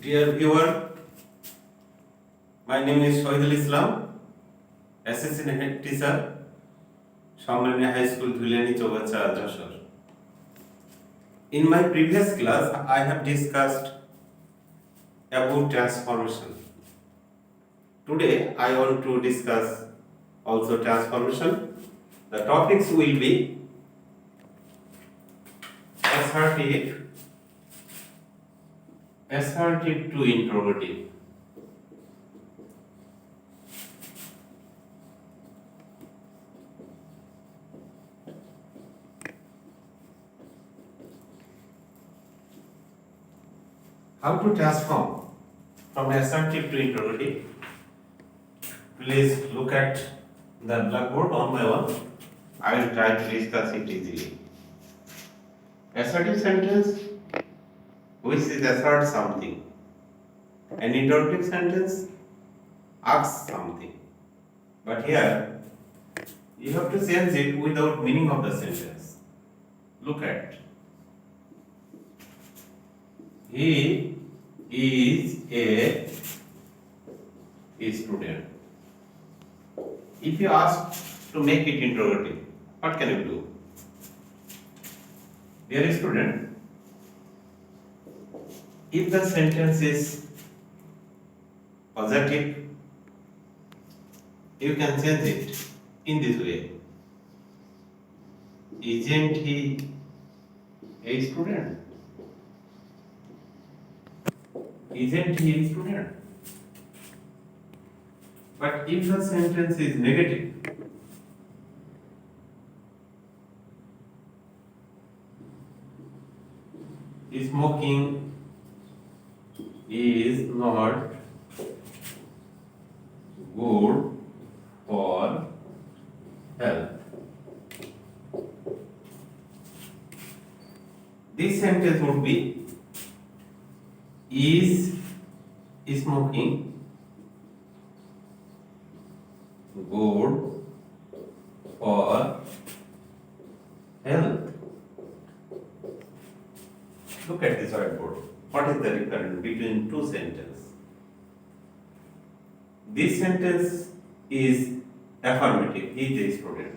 Dear viewer, my name is Shahidul Islam, assistant head teacher, Shamrani High School, Dhulani Chowbacha, Jashore. In my previous class, I have discussed about transformation. Today, I want to discuss also transformation. The topics will be assertive to interrogative. How to transform from assertive to interrogative? Please look at the blackboard one by one. I will try to discuss it easily. Assertive sentence, which is assert something. An interrogative sentence asks something. But here, you have to change it without meaning of the sentence. Look at. He is a student. If you ask to make it interrogative, what can you do? Dear student, if the sentence is positive, you can change it in this way. Isn't he a student? Isn't he a student? But if the sentence is negative, smoking is not good for health. This sentence would be, is smoking good for health? Look at this whiteboard. What is the difference between two sentences? This sentence is affirmative. He is a student.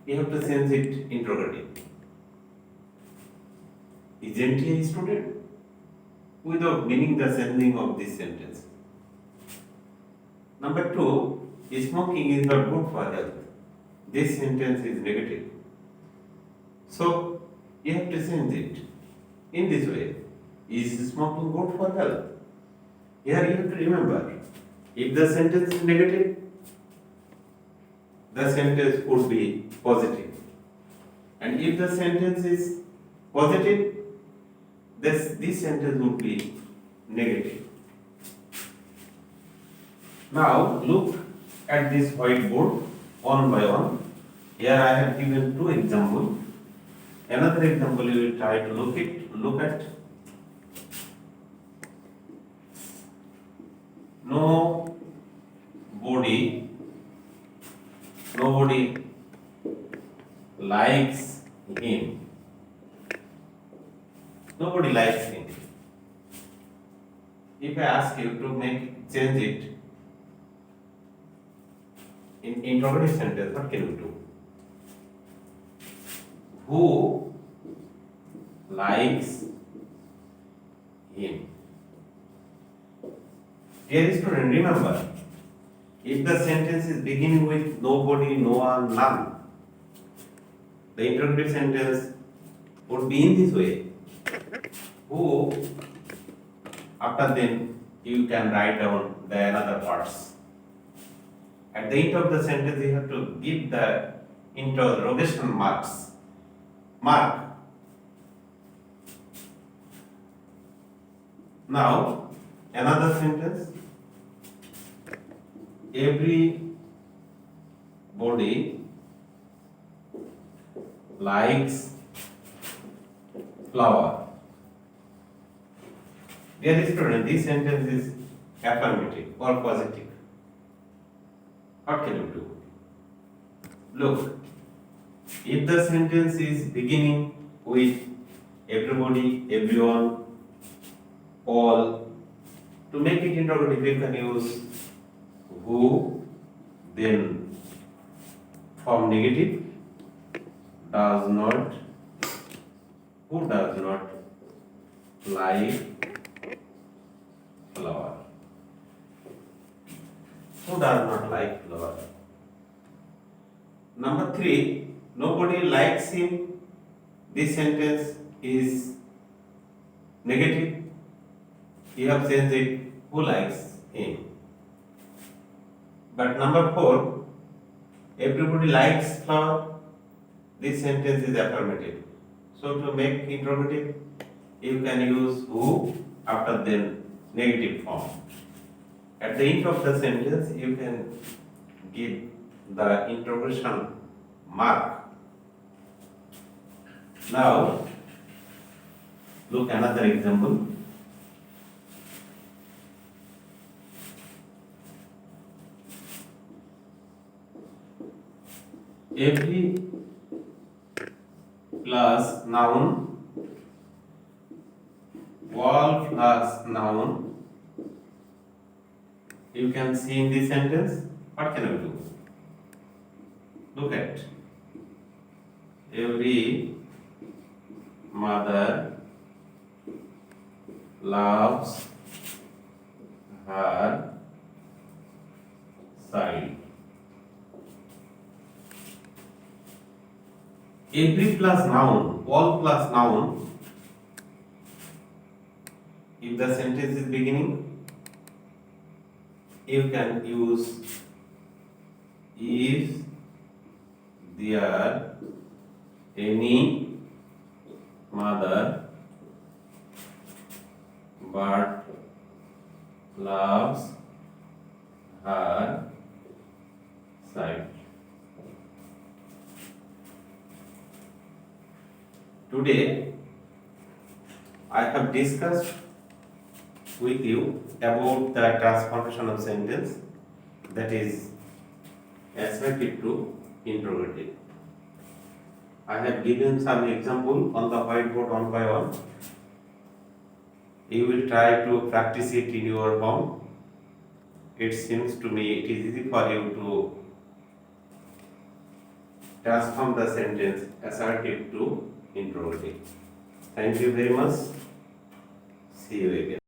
You have to change it interrogative. Isn't he a student? Without meaning the changing of this sentence. Number two, smoking is not good for health. This sentence is negative. So you have to change it in this way. Is smoking good for health? Here you have to remember, if the sentence is negative, the sentence would be positive. And if the sentence is positive, this sentence would be negative. Now look at this whiteboard one by one. Here I have given two examples. Another example you will try to look at. Nobody likes him. Nobody likes him. If I ask you to change it in interrogative sentence, what can you do? Who likes him? Dear student, remember, if the sentence is beginning with nobody, no one, none, the interrogative sentence would be in this way. Who, after then you can write down the another parts. At the end of the sentence you have to give the interrogation mark. Now another sentence. Everybody likes flower. Dear student, this sentence is affirmative or positive. What can you do? Look, if the sentence is beginning with everybody, everyone, all. To make it interrogative, you can use who, then form negative, does not, who does not like flower. Who does not like flower? Number 3, nobody likes him. This sentence is negative. You have changed it. Who likes him? But number 4, everybody likes flower. This sentence is affirmative. So to make interrogative, you can use who after then negative form. At the end of the sentence, you can give the interrogation mark. Now, look another example. Every plus noun, wall plus noun, you can see in this sentence. What can we do? Look at. Every mother loves her child. Every plus noun, all plus noun, if the sentence is beginning, you can use if there any mother but loves her child. Today, I have discussed with you about the transformation of sentence, that is assertive to interrogative. I have given some example on the whiteboard one by one. You will try to practice it in your home. It seems to me it is easy for you to transform the sentence assertive to interrogative. Thank you very much. See you again.